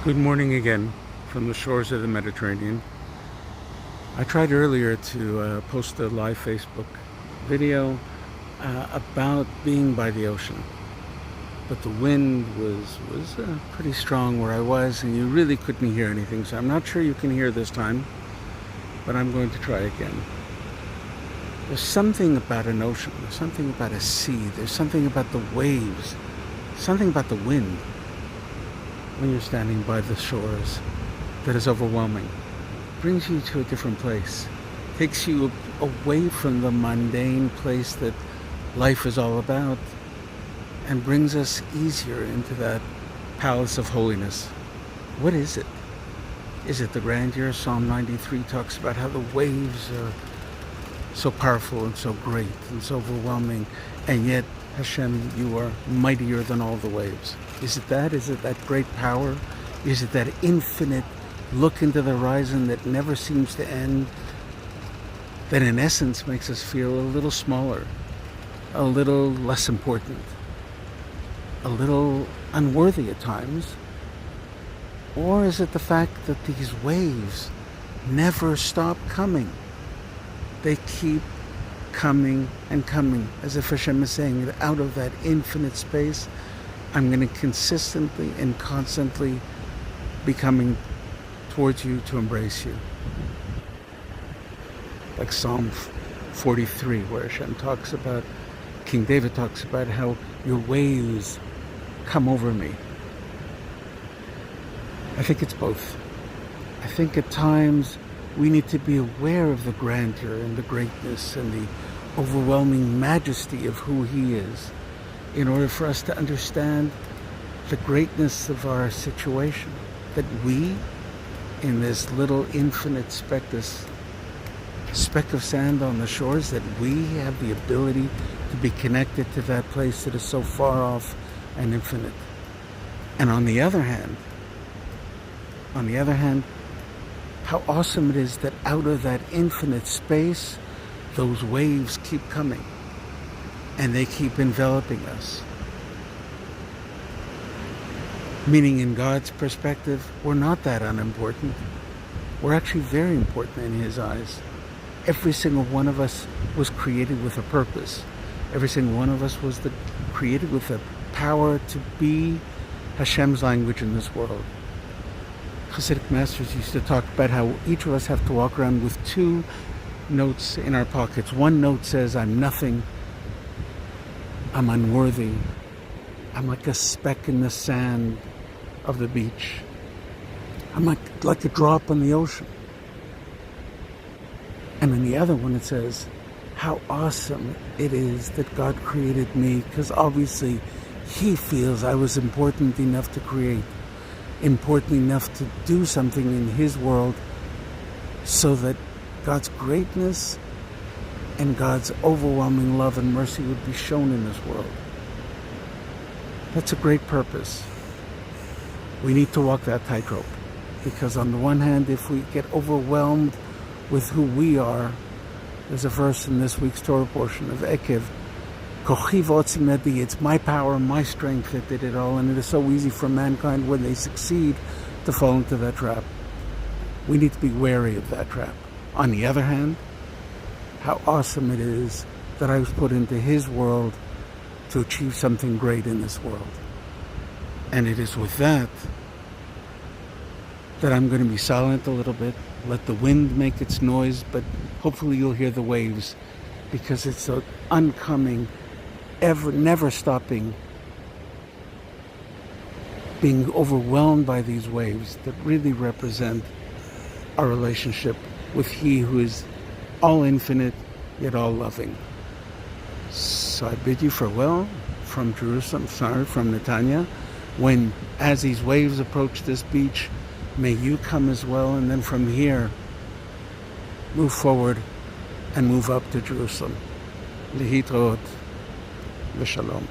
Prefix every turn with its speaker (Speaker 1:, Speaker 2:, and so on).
Speaker 1: Good morning again from the shores of the Mediterranean. I tried earlier to post a live Facebook video about being by the ocean, but the wind was pretty strong where I was, and you really couldn't hear anything, so I'm not sure you can hear this time, but I'm going to try again. There's something about an ocean, there's something about a sea, there's something about the waves, something about the wind when you're standing by the shores that is overwhelming. Brings you to a different place, takes you away from the mundane place that life is all about, and brings us easier into that palace of holiness. What is it? Is it the grandeur? Psalm 93 talks about how the waves are so powerful and so great and so overwhelming, and yet Hashem, you are mightier than all the waves. Is it that? Is it that great power? Is it that infinite look into the horizon that never seems to end, that in essence makes us feel a little smaller, a little less important, a little unworthy at times? Or is it the fact that these waves never stop coming? They keep coming and coming, as if Hashem is saying that out of that infinite space, I'm going to consistently and constantly be coming towards you to embrace you. Like Psalm 43, where Hashem talks about, King David talks about how your waves come over me. I think it's both. I think at times we need to be aware of the grandeur and the greatness and the overwhelming majesty of who He is in order for us to understand the greatness of our situation. That we, in this little infinite speck of sand on the shores, that we have the ability to be connected to that place that is so far off and infinite. And on the other hand, how awesome it is that out of that infinite space, those waves keep coming and they keep enveloping us. Meaning, in God's perspective, we're not that unimportant. We're actually very important in His eyes. Every single one of us was created with a purpose. Every single one of us was created with the power to be Hashem's language in this world. Hasidic masters used to talk about how each of us have to walk around with two notes in our pockets. One note says, I'm nothing, I'm unworthy, I'm like a speck in the sand of the beach, I'm like a drop on the ocean. And in the other one it says, how awesome it is that God created me, because obviously He feels I was important enough to create, important enough to do something in His world, so that God's greatness and God's overwhelming love and mercy would be shown in this world. That's a great purpose. We need to walk that tightrope, because on the one hand, if we get overwhelmed with who we are, there's a verse in this week's Torah portion of Ekev, Kochi v'otzim yadi, it's my power, my strength that did it all, and it is so easy for mankind when they succeed to fall into that trap. We need to be wary of that trap. On the other hand, how awesome it is that I was put into His world to achieve something great in this world. And it is with that I'm going to be silent a little bit, let the wind make its noise, but hopefully you'll hear the waves, because it's an oncoming, never stopping, being overwhelmed by these waves that really represent our relationship with He who is all infinite, yet all loving. So I bid you farewell from Jerusalem, from Netanya, as these waves approach this beach, may you come as well, and then from here, move forward and move up to Jerusalem. Lihitraot v'shalom.